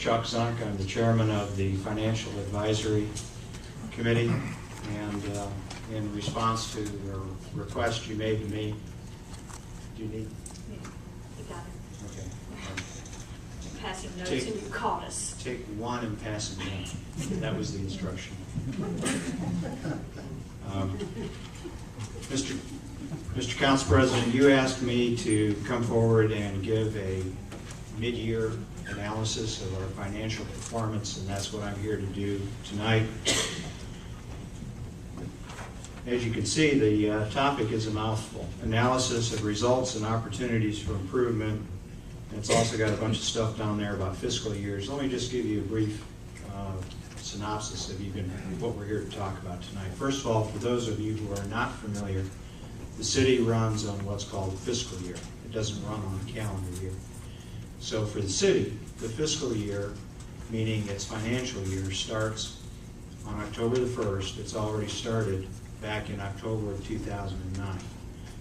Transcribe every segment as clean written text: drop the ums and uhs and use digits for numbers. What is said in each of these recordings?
Chuck Zunk. I'm the chairman of the Financial Advisory Committee, and in response to the request you made to me, do you need? Yeah, you got it. Okay. Passing notes and you caught us. Take one and pass it down. That was the instruction. Mr. Council President, you asked me to come forward and give a mid-year analysis of our financial performance, and that's what I'm here to do tonight. As you can see, the topic is a mouthful. Analysis of results and opportunities for improvement. And it's also got a bunch of stuff down there about fiscal years. Let me just give you a brief synopsis of what we're here to talk about tonight. First of all, for those of you who are not familiar, the city runs on what's called the fiscal year. It doesn't run on a calendar year. So for the city, the fiscal year, meaning its financial year, starts on October the 1st. It's already started back in October of 2009.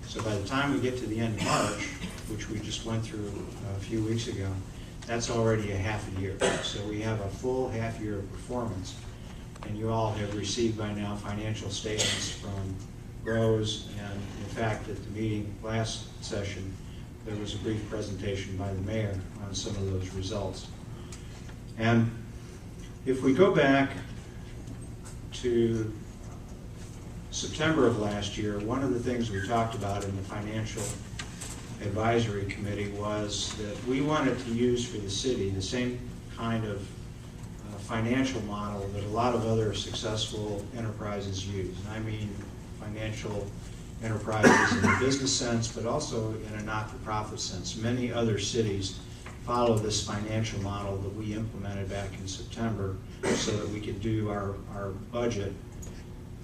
So by the time we get to the end of March, which we just went through a few weeks ago, that's already a half a year. So we have a full half year of performance, and you all have received by now financial statements from Rose, and in fact at the meeting last session there was a brief presentation by the mayor on some of those results. And if we go back to September of last year, one of the things we talked about in the Financial Advisory Committee was that we wanted to use for the city the same kind of financial model that a lot of other successful enterprises use. And I mean financial enterprises in the business sense, but also in a not-for-profit sense. Many other cities follow this financial model that we implemented back in September so that we could do our budget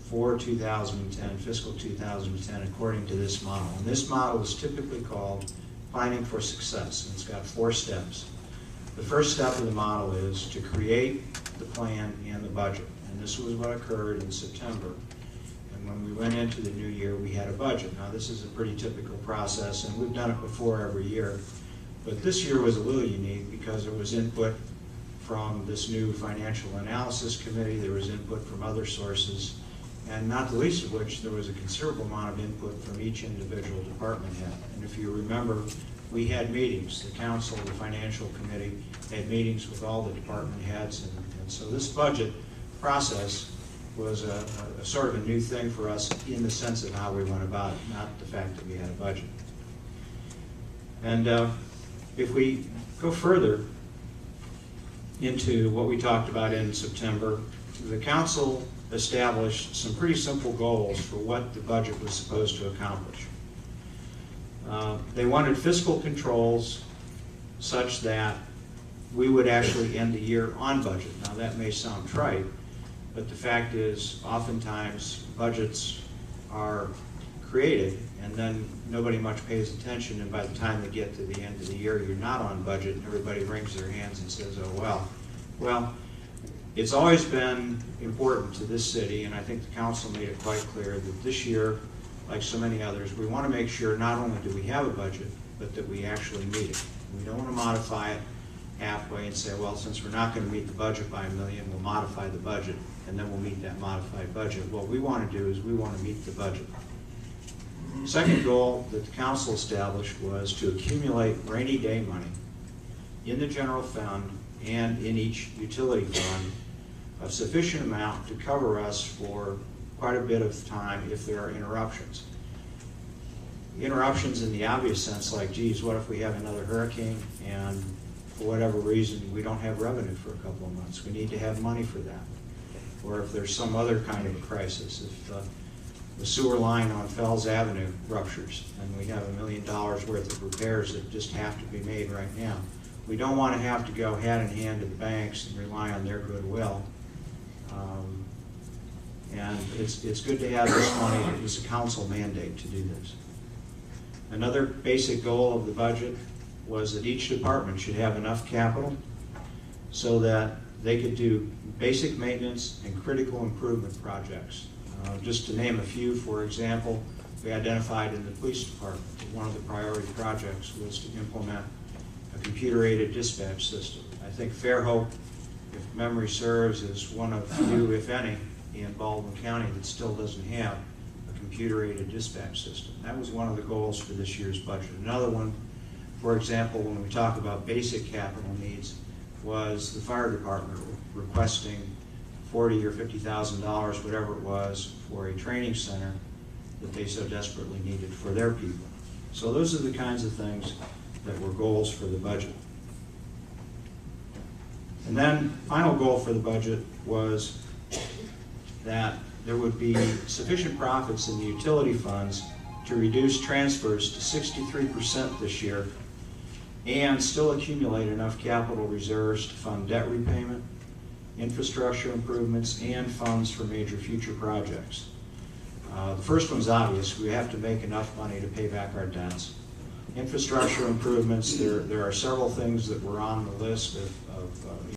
for 2010, fiscal 2010, according to this model. And this model is typically called Planning for Success, and it's got 4 steps. The first step of the model is to create the plan and the budget, and this was what occurred in September. And when we went into the new year, we had a budget. Now, this is a pretty typical process, and we've done it before every year, but this year was a little unique because there was input from this new Financial Analysis Committee, there was input from other sources, and not the least of which, there was a considerable amount of input from each individual department head. And if you remember, we had meetings. The council, the financial committee, had meetings with all the department heads, and so this budget process was a sort of a new thing for us in the sense of how we went about it, not the fact that we had a budget. And if we go further into what we talked about in September, the council established some pretty simple goals for what the budget was supposed to accomplish. They wanted fiscal controls such that we would actually end the year on budget. Now that may sound trite, but the fact is oftentimes budgets are created and then nobody much pays attention, and by the time they get to the end of the year you're not on budget and everybody wrings their hands and says, oh well. Well, it's always been important to this city, and I think the council made it quite clear that this year, like so many others, we want to make sure not only do we have a budget, but that we actually meet it. We don't want to modify it halfway and say, well, since we're not going to meet the budget by $1 million, we'll modify the budget, and then we'll meet that modified budget. What we want to do is we want to meet the budget. The second goal that the council established was to accumulate rainy day money in the general fund and in each utility fund, a sufficient amount to cover us for quite a bit of time if there are interruptions. Interruptions in the obvious sense, like, geez, what if we have another hurricane and for whatever reason we don't have revenue for a couple of months? We need to have money for that. Or if there's some other kind of a crisis, if the sewer line on Fells Avenue ruptures and we have $1 million worth of repairs that just have to be made right now. We don't want to have to go hand in hand to the banks and rely on their goodwill. And it's good to have this money. It was a council mandate to do this. Another basic goal of the budget was that each department should have enough capital so that they could do basic maintenance and critical improvement projects. Just to name a few, for example, we identified in the police department that one of the priority projects was to implement a computer-aided dispatch system. I think Fairhope, if memory serves, is one of few, if any, in Baldwin County that still doesn't have a computer-aided dispatch system. That was one of the goals for this year's budget. Another one, for example, when we talk about basic capital needs, was the fire department requesting $40,000 or $50,000, whatever it was, for a training center that they so desperately needed for their people. So those are the kinds of things that were goals for the budget. And then, final goal for the budget was that there would be sufficient profits in the utility funds to reduce transfers to 63% this year and still accumulate enough capital reserves to fund debt repayment, infrastructure improvements, and funds for major future projects. The first one's obvious. We have to make enough money to pay back our debts. Infrastructure improvements, there are several things that were on the list of